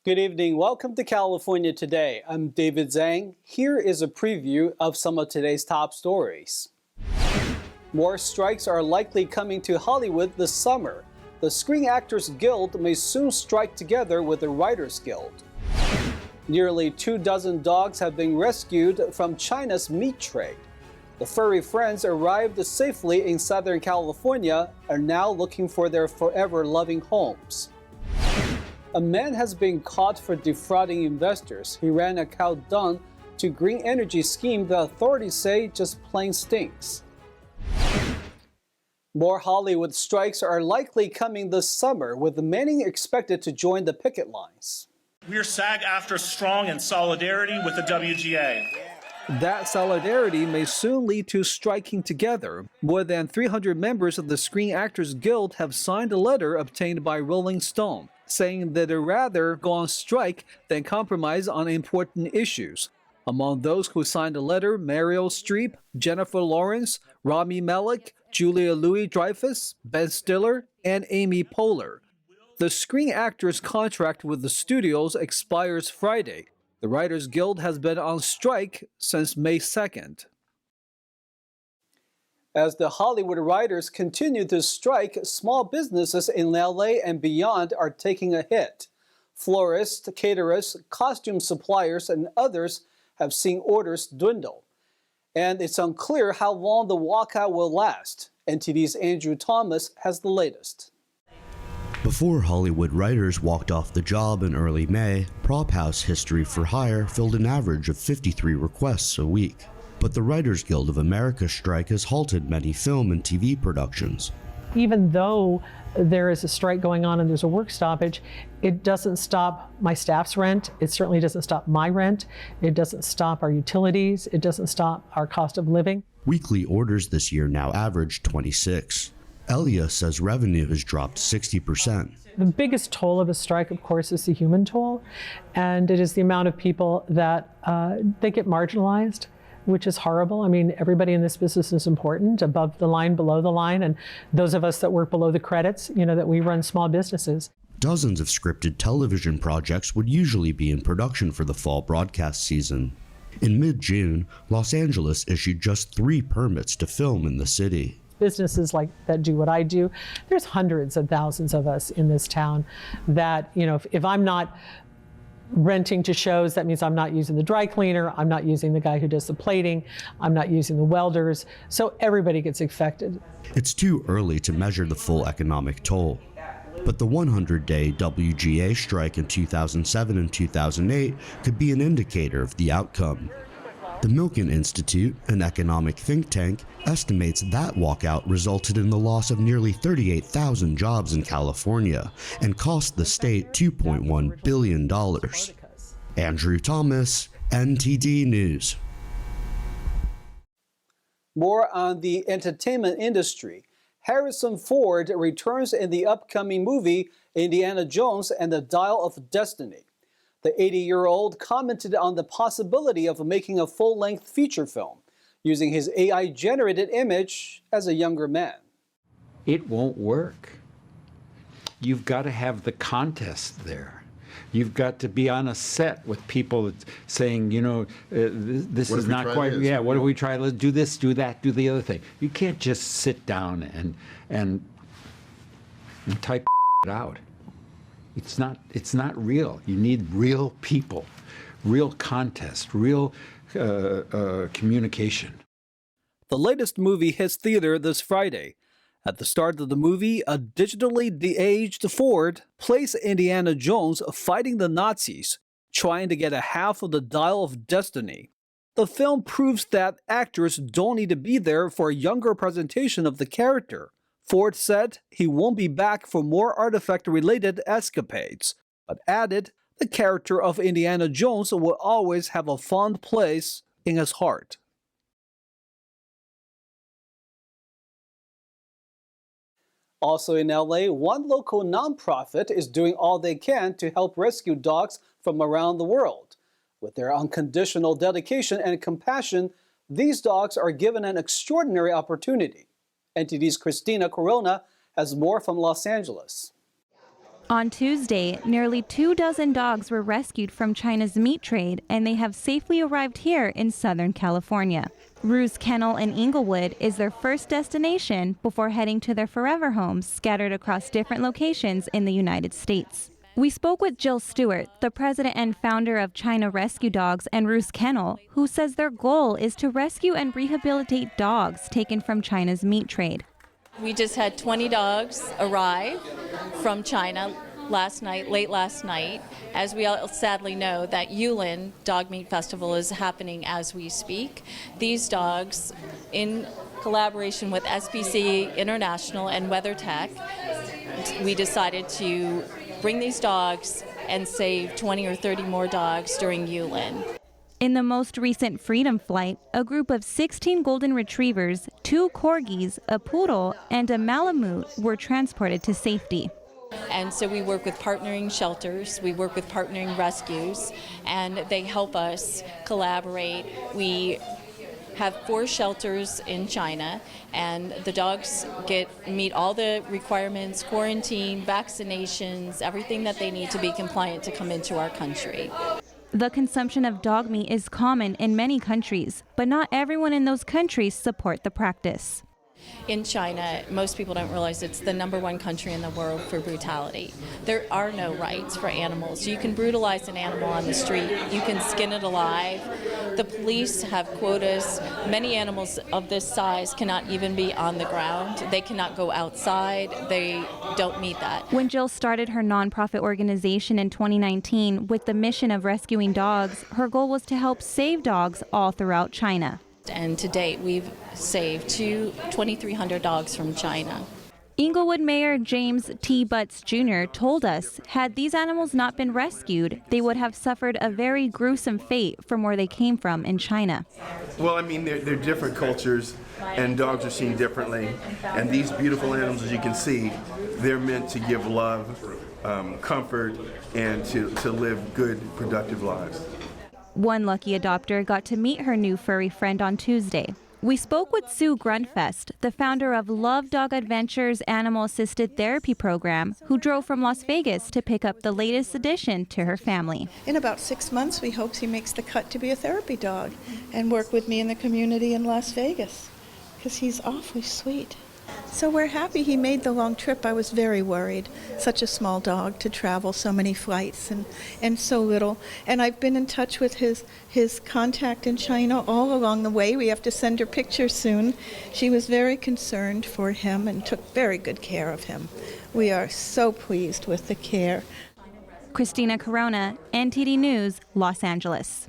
Good evening. Welcome to California Today. I'm David Zhang. Here is a preview of some of today's top stories. More strikes are likely coming to Hollywood this summer. The Screen Actors Guild may soon strike together with the Writers Guild. Nearly 24 dogs have been rescued from China's meat trade. The furry friends arrived safely in Southern California and are now looking for their forever loving homes. A man has been caught for defrauding investors. He ran a cow dung to green energy scheme that authorities say just plain stinks. More Hollywood strikes are likely coming this summer, with many expected to join the picket lines. We're SAG-AFTRA strong in solidarity with the WGA. That solidarity may soon lead to striking together. More than 300 members of the Screen Actors Guild have signed a letter obtained by Rolling Stone, saying that they'd rather go on strike than compromise on important issues. Among those who signed the letter, Meryl Streep, Jennifer Lawrence, Rami Malek, Julia Louis-Dreyfus, Ben Stiller, and Amy Poehler. The Screen Actors' contract with the studios expires Friday. The Writers Guild has been on strike since May 2nd. As the Hollywood writers continue to strike, small businesses in LA and beyond are taking a hit. Florists, caterers, costume suppliers, and others have seen orders dwindle. And it's unclear how long the walkout will last. NTD's Andrew Thomas has the latest. Before Hollywood writers walked off the job in early May, Prop House History for Hire filled an average of 53 requests a week. But the Writers Guild of America strike has halted many film and TV productions. Even though there is a strike going on and there's a work stoppage, it doesn't stop my staff's rent. It certainly doesn't stop my rent. It doesn't stop our utilities. It doesn't stop our cost of living. Weekly orders this year now average 26. Elia says revenue has dropped 60%. The biggest toll of a strike, of course, is the human toll, and it is the amount of people that they get marginalized, which is horrible. I mean, everybody in this business is important, above the line, below the line, and those of us that work below the credits, that we run small businesses. Dozens of scripted television projects would usually be in production for the fall broadcast season. In mid-June, Los Angeles issued just 3 permits to film in the city. Businesses like that do what I do, there's hundreds of thousands of us in this town that, if I'm not renting to shows, that means I'm not using the dry cleaner, I'm not using the guy who does the plating, I'm not using the welders, so everybody gets affected. It's too early to measure the full economic toll. But the 100-day WGA strike in 2007 and 2008 could be an indicator of the outcome. The Milken Institute, an economic think tank, estimates that walkout resulted in the loss of nearly 38,000 jobs in California and cost the state $2.1 billion. Andrew Thomas, NTD News. More on the entertainment industry. Harrison Ford returns in the upcoming movie Indiana Jones and the Dial of Destiny. The 80-year-old commented on the possibility of making a full-length feature film, using his AI-generated image as a younger man. It won't work. You've got to have the contest there. You've got to be on a set with people saying, this is not quite, what do we try? Let's do this, do that, do the other thing. You can't just sit down and type it out. It's not real. You need real people, real contest, real communication. The latest movie hits theater this Friday. At the start of the movie, a digitally de-aged Ford plays Indiana Jones fighting the Nazis, trying to get a half of the Dial of Destiny. The film proves that actors don't need to be there for a younger presentation of the character. Ford said he won't be back for more artifact-related escapades, but added the character of Indiana Jones will always have a fond place in his heart. Also in LA, one local nonprofit is doing all they can to help rescue dogs from around the world. With their unconditional dedication and compassion, these dogs are given an extraordinary opportunity. NTD's Christina Corona has more from Los Angeles. On Tuesday, nearly 24 dogs were rescued from China's meat trade, and they have safely arrived here in Southern California. Rue's Kennel in Inglewood is their first destination before heading to their forever homes scattered across different locations in the United States. We spoke with Jill Stewart, the president and founder of China Rescue Dogs and Rue's Kennel, who says their goal is to rescue and rehabilitate dogs taken from China's meat trade. We just had 20 dogs arrive from China late last night. As we all sadly know, that Yulin Dog Meat Festival is happening as we speak. These dogs, in collaboration with SPC International and WeatherTech, we decided to bring these dogs and save 20 or 30 more dogs during Yulin. In the most recent Freedom Flight, a group of 16 golden retrievers, 2 corgis, a poodle, and a malamute were transported to safety. And so we work with partnering shelters, we work with partnering rescues, and they help us collaborate. We have 4 shelters in China, and the dogs meet all the requirements, quarantine, vaccinations, everything that they need to be compliant to come into our country. The consumption of dog meat is common in many countries, but not everyone in those countries support the practice. In China, most people don't realize it's the #1 country in the world for brutality. There are no rights for animals. You can brutalize an animal on the street. You can skin it alive. The police have quotas. Many animals of this size cannot even be on the ground. They cannot go outside. They don't meet that. When Jill started her nonprofit organization in 2019 with the mission of rescuing dogs, her goal was to help save dogs all throughout China. And to date, we've saved 2,300 dogs from China. Inglewood Mayor James T. Butts Jr. told us, had these animals not been rescued, they would have suffered a very gruesome fate from where they came from in China. Well, I mean, they're different cultures, and dogs are seen differently. And these beautiful animals, as you can see, they're meant to give love, comfort, and to live good, productive lives. One lucky adopter got to meet her new furry friend on Tuesday. We spoke with Sue Grunfest, the founder of Love Dog Adventures Animal-Assisted Therapy Program, who drove from Las Vegas to pick up the latest addition to her family. In about 6 months, we hope he makes the cut to be a therapy dog and work with me in the community in Las Vegas, because he's awfully sweet. So we're happy he made the long trip. I was very worried. Such a small dog to travel so many flights and so little. And I've been in touch with his contact in China all along the way. We have to send her pictures soon. She was very concerned for him and took very good care of him. We are so pleased with the care. Christina Corona, NTD News, Los Angeles.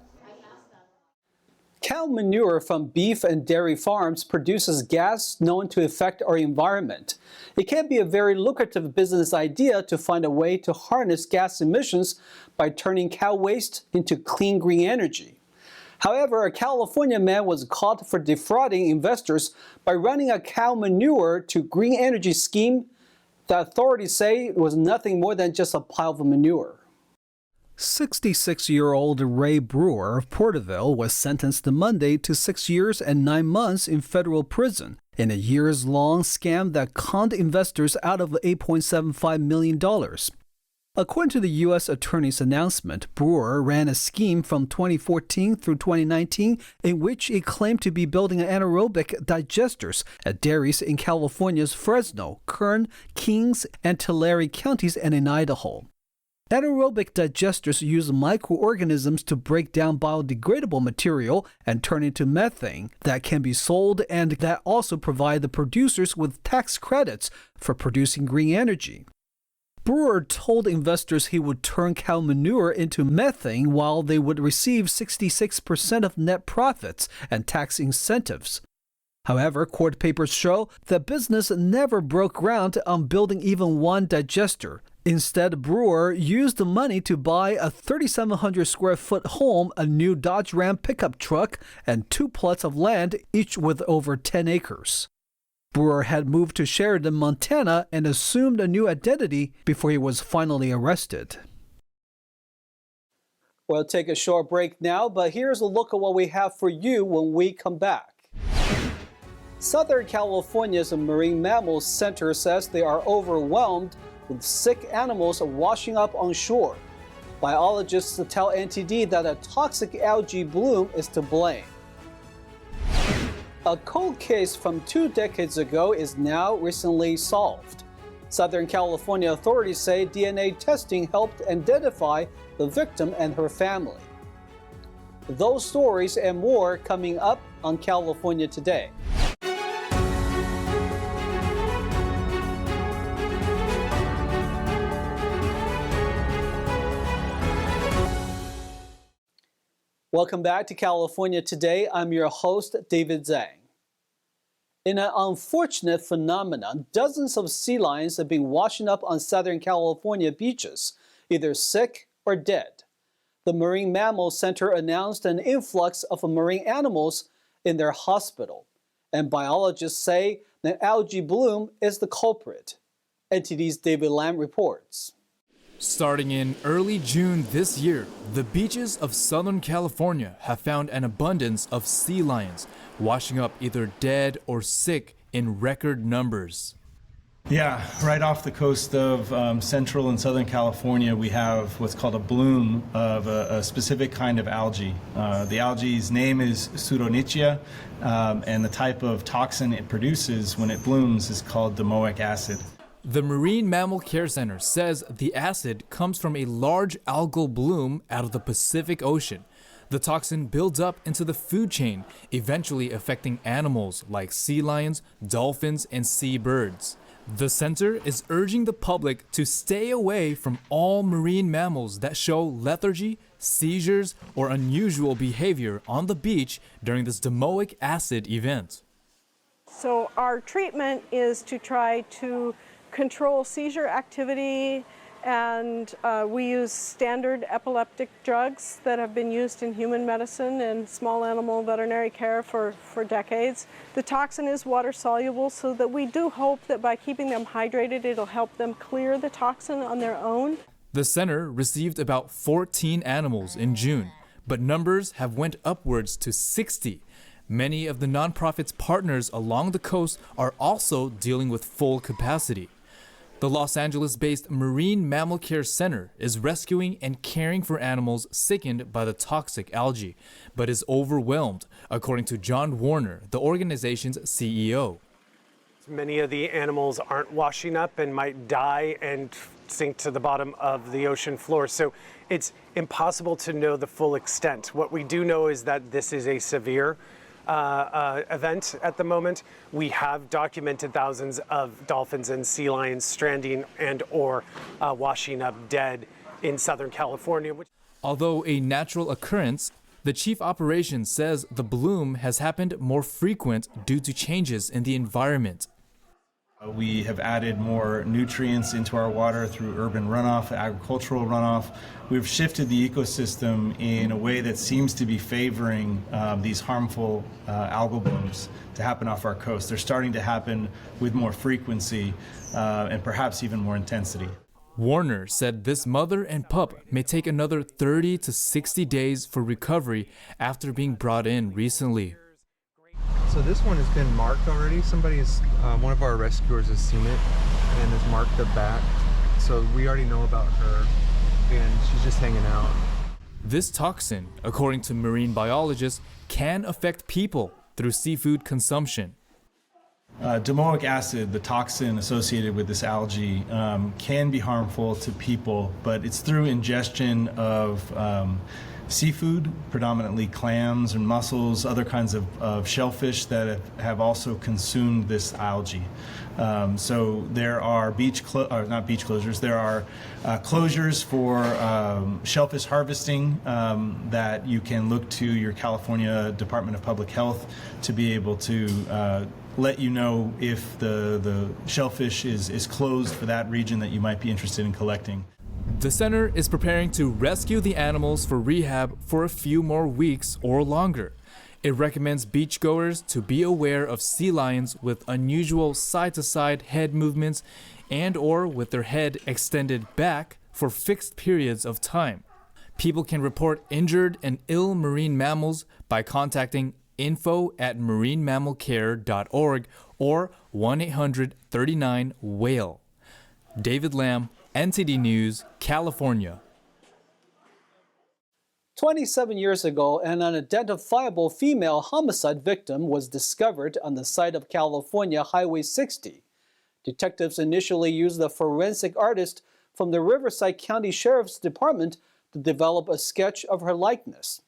Cow manure from beef and dairy farms produces gas known to affect our environment. It can be a very lucrative business idea to find a way to harness gas emissions by turning cow waste into clean green energy. However, a California man was caught for defrauding investors by running a cow manure to green energy scheme that authorities say was nothing more than just a pile of manure. 66-year-old Ray Brewer of Porterville was sentenced Monday to 6 years and 9 months in federal prison in a years-long scam that conned investors out of $8.75 million. According to the U.S. Attorney's announcement, Brewer ran a scheme from 2014 through 2019 in which he claimed to be building anaerobic digesters at dairies in California's Fresno, Kern, Kings, and Tulare counties and in Idaho. Anaerobic digesters use microorganisms to break down biodegradable material and turn into methane that can be sold and that also provide the producers with tax credits for producing green energy. Brewer told investors he would turn cow manure into methane while they would receive 66% of net profits and tax incentives. However, court papers show that business never broke ground on building even one digester. Instead, Brewer used the money to buy a 3,700 square foot home, a new Dodge Ram pickup truck, and 2 plots of land, each with over 10 acres. Brewer had moved to Sheridan, Montana, and assumed a new identity before he was finally arrested. We'll take a short break now, but here's a look at what we have for you when we come back. Southern California's Marine Mammals Center says they are overwhelmed with sick animals washing up on shore. Biologists tell NTD that a toxic algae bloom is to blame. A cold case from 2 decades ago is now recently solved. Southern California authorities say DNA testing helped identify the victim and her family. Those stories and more coming up on California Today. Welcome back to California Today. I'm your host, David Zhang. In an unfortunate phenomenon, dozens of sea lions have been washing up on Southern California beaches, either sick or dead. The Marine Mammal Center announced an influx of marine animals in their hospital, and biologists say that algae bloom is the culprit. NTD's David Lam reports. Starting in early June this year, the beaches of Southern California have found an abundance of sea lions, washing up either dead or sick in record numbers. Yeah, right off the coast of Central and Southern California, we have what's called a bloom of a specific kind of algae. The algae's name is Pseudonychia, and the type of toxin it produces when it blooms is called domoic acid. The Marine Mammal Care Center says the acid comes from a large algal bloom out of the Pacific Ocean. The toxin builds up into the food chain, eventually affecting animals like sea lions, dolphins, and seabirds. The center is urging the public to stay away from all marine mammals that show lethargy, seizures, or unusual behavior on the beach during this domoic acid event. So our treatment is to try to control seizure activity, and we use standard epileptic drugs that have been used in human medicine and small animal veterinary care for decades. The toxin is water soluble, so that we do hope that by keeping them hydrated, it'll help them clear the toxin on their own. The center received about 14 animals in June, but numbers have went upwards to 60. Many of the nonprofit's partners along the coast are also dealing with full capacity. The Los Angeles-based Marine Mammal Care Center is rescuing and caring for animals sickened by the toxic algae, but is overwhelmed, according to John Warner, the organization's CEO. Many of the animals aren't washing up and might die and sink to the bottom of the ocean floor. So it's impossible to know the full extent. What we do know is that this is a severe event at the moment. We have documented thousands of dolphins and sea lions stranding and or washing up dead in Southern California. Although a natural occurrence, the chief operations says the bloom has happened more frequent due to changes in the environment. We have added more nutrients into our water through urban runoff, agricultural runoff. We've shifted the ecosystem in a way that seems to be favoring these harmful algal blooms to happen off our coast. They're starting to happen with more frequency and perhaps even more intensity. Warner said this mother and pup may take another 30 to 60 days for recovery after being brought in recently. So this one has been marked already. One of our rescuers has seen it and has marked the back. So we already know about her and she's just hanging out. This toxin, according to marine biologists, can affect people through seafood consumption. Domoic acid, the toxin associated with this algae, can be harmful to people, but it's through ingestion of seafood, predominantly clams and mussels, other kinds of shellfish that have also consumed this algae. So there are not beach closures, there are closures for shellfish harvesting that you can look to your California Department of Public Health to be able to let you know if the shellfish is closed for that region that you might be interested in collecting. The center is preparing to rescue the animals for rehab for a few more weeks or longer. It recommends beachgoers to be aware of sea lions with unusual side-to-side head movements and or with their head extended back for fixed periods of time. People can report injured and ill marine mammals by contacting info@marinemammalcare.org or 1-800-39-WHALE. David Lamb, NTD News, California. 27 years ago, an unidentifiable female homicide victim was discovered on the site of California Highway 60. Detectives initially used the forensic artist from the Riverside County Sheriff's Department to develop a sketch of her likeness.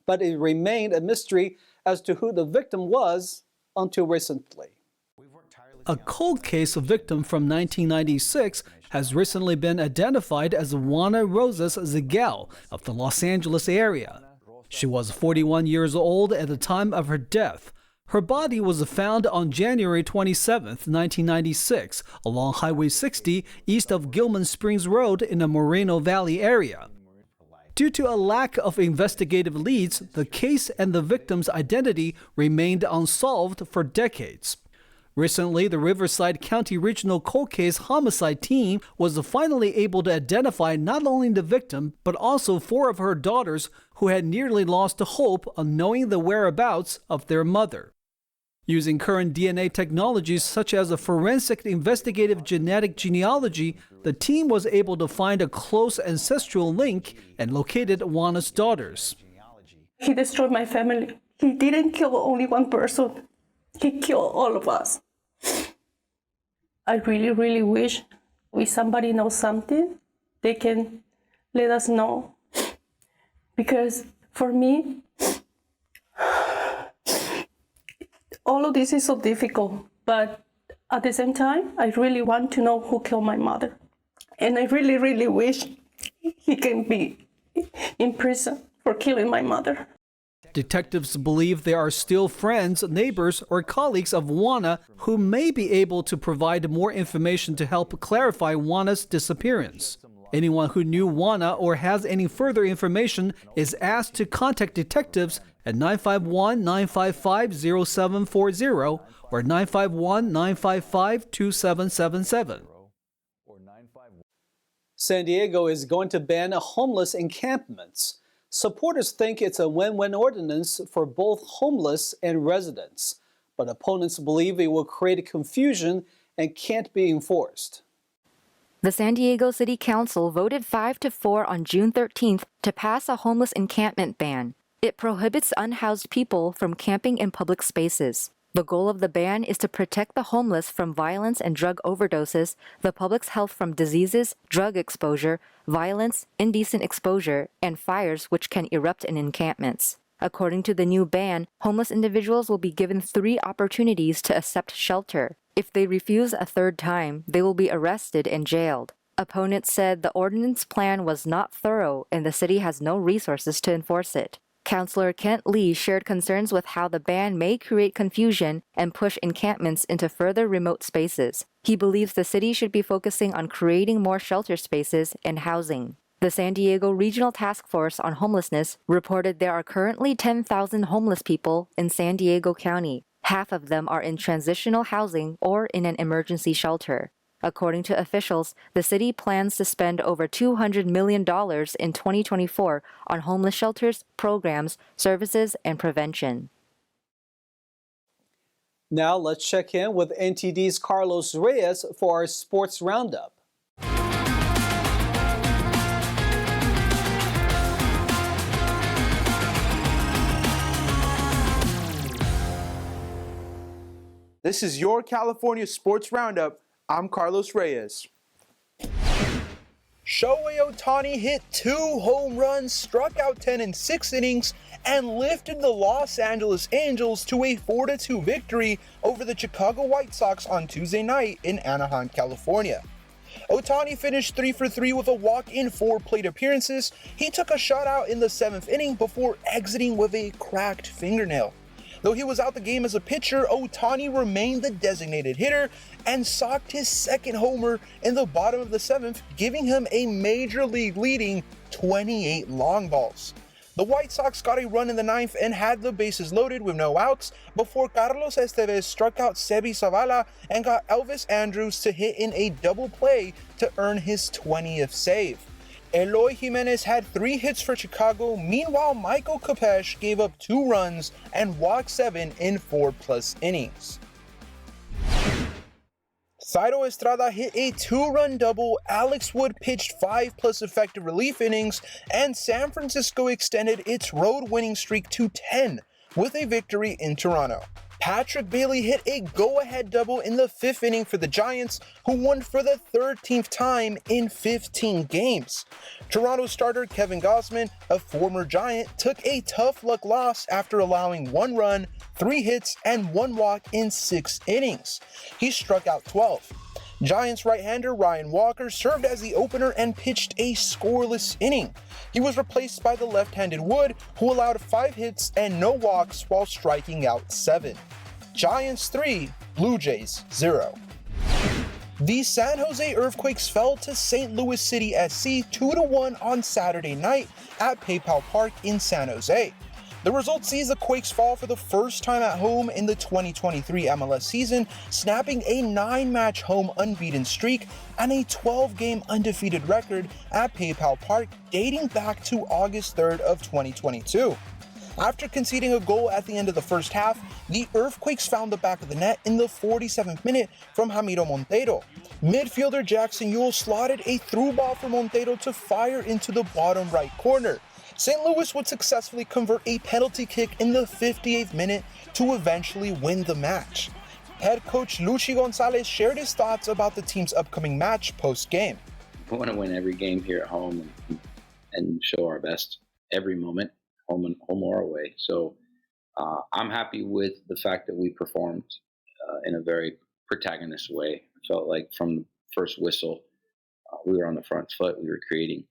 But it remained a mystery as to who the victim was until recently. A cold case victim from 1996 has recently been identified as Juana Rosas Ziguel of the Los Angeles area. She was 41 years old at the time of her death. Her body was found on January 27, 1996, along Highway 60 east of Gilman Springs Road in the Moreno Valley area. Due to a lack of investigative leads, the case and the victim's identity remained unsolved for decades. Recently, the Riverside County Regional Cold Case Homicide Team was finally able to identify not only the victim, but also 4 of her daughters who had nearly lost hope on knowing the whereabouts of their mother. Using current DNA technologies such as a forensic investigative genetic genealogy, the team was able to find a close ancestral link and located Juana's daughters. He destroyed my family. He didn't kill only one person. He killed all of us. I really, really wish if somebody knows something, they can let us know. Because for me, all of this is so difficult, but at the same time, I really want to know who killed my mother. And I really, really wish he can be in prison for killing my mother. Detectives believe there are still friends, neighbors, or colleagues of Juana who may be able to provide more information to help clarify Juana's disappearance. Anyone who knew Juana or has any further information is asked to contact detectives at 951-955-0740 or 951-955-2777. San Diego is going to ban homeless encampments. Supporters think it's a win-win ordinance for both homeless and residents, but opponents believe it will create confusion and can't be enforced. The San Diego City Council voted 5-4 on June 13th to pass a homeless encampment ban. It prohibits unhoused people from camping in public spaces. The goal of the ban is to protect the homeless from violence and drug overdoses, the public's health from diseases, drug exposure, violence, indecent exposure, and fires which can erupt in encampments. According to the new ban, homeless individuals will be given 3 opportunities to accept shelter. If they refuse a 3rd time, they will be arrested and jailed. Opponents said the ordinance plan was not thorough and the city has no resources to enforce it. Councillor Kent Lee shared concerns with how the ban may create confusion and push encampments into further remote spaces. He believes the city should be focusing on creating more shelter spaces and housing. The San Diego Regional Task Force on Homelessness reported there are currently 10,000 homeless people in San Diego County. Half of them are in transitional housing or in an emergency shelter. According to officials, the city plans to spend over $200 million in 2024 on homeless shelters, programs, services, and prevention. Now let's check in with NTD's Carlos Reyes for our sports roundup. This is your California Sports Roundup. I'm Carlos Reyes. Shohei Ohtani hit 2 home runs, struck out 10 in 6 innings, and lifted the Los Angeles Angels to a 4-2 victory over the Chicago White Sox on Tuesday night in Anaheim, California. Ohtani finished 3 for 3 with a walk in 4 plate appearances. He took a shutout in the 7th inning before exiting with a cracked fingernail. Though he was out the game as a pitcher, Ohtani remained the designated hitter and socked his 2nd homer in the bottom of the 7th, giving him a major league leading 28 long balls. The White Sox got a run in the 9th and had the bases loaded with no outs before Carlos Estevez struck out Sebi Zavala and got Elvis Andrus to hit in a double play to earn his 20th save. Eloy Jimenez had 3 hits for Chicago. Meanwhile, Michael Kopech gave up 2 runs and walked 7 in 4+ innings. Thairo Estrada hit a 2-run double, Alex Wood pitched 5+ effective relief innings, and San Francisco extended its road winning streak to 10 with a victory in Toronto. Patrick Bailey hit a go-ahead double in the 5th inning for the Giants, who won for the 13th time in 15 games. Toronto starter Kevin Gausman, a former Giant, took a tough luck loss after allowing 1 run, 3 hits, and 1 walk in 6 innings. He struck out 12. Giants right-hander Ryan Walker served as the opener and pitched a scoreless inning. He was replaced by the left-handed Wood, who allowed 5 hits and no walks while striking out 7. Giants 3, Blue Jays 0. The San Jose Earthquakes fell to St. Louis City SC 2-1 on Saturday night at PayPal Park in San Jose. The result sees the Quakes fall for the first time at home in the 2023 MLS season, snapping a 9-match home unbeaten streak and a 12-game undefeated record at PayPal Park dating back to August 3rd of 2022. After conceding a goal at the end of the first half, the Earthquakes found the back of the net in the 47th minute from Ramiro Monteiro. Midfielder Jackson Ewell slotted a through ball for Monteiro to fire into the bottom right corner. St. Louis would successfully convert a penalty kick in the 58th minute to eventually win the match. Head coach Luchi Gonzalez shared his thoughts about the team's upcoming match post-game. We want to win every game here at home and show our best every moment, home or away. So I'm happy with the fact that we performed in a very protagonist way. I felt like from the first whistle, we were on the front foot. We were creating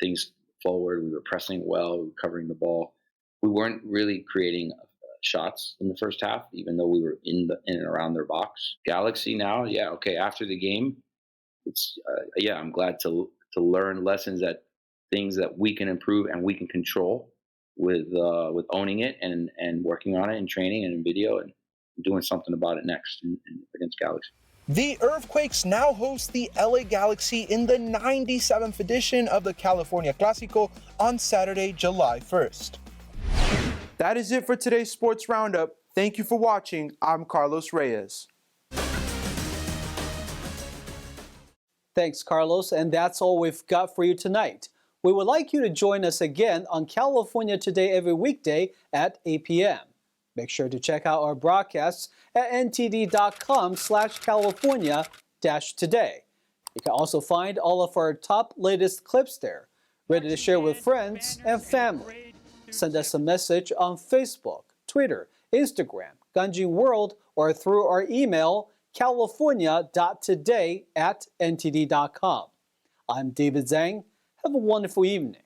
things forward. We were pressing well. We were covering the ball. We weren't really creating shots in the first half, even though we were in and around their box. Galaxy now, yeah, okay. After the game, it's I'm glad to learn lessons, that things that we can improve and we can control with owning it and working on it in training and in video and doing something about it next against Galaxy. The Earthquakes now host the LA Galaxy in the 97th edition of the California Clásico on Saturday, July 1st. That is it for today's Sports Roundup. Thank you for watching. I'm Carlos Reyes. Thanks, Carlos, and that's all we've got for you tonight. We would like you to join us again on California Today every weekday at 8 p.m. Make sure to check out our broadcasts at ntd.com/California-today. You can also find all of our top latest clips there, ready to share with friends and family. Send us a message on Facebook, Twitter, Instagram, Ganji World, or through our email, california.today@ntd.com. I'm David Zhang. Have a wonderful evening.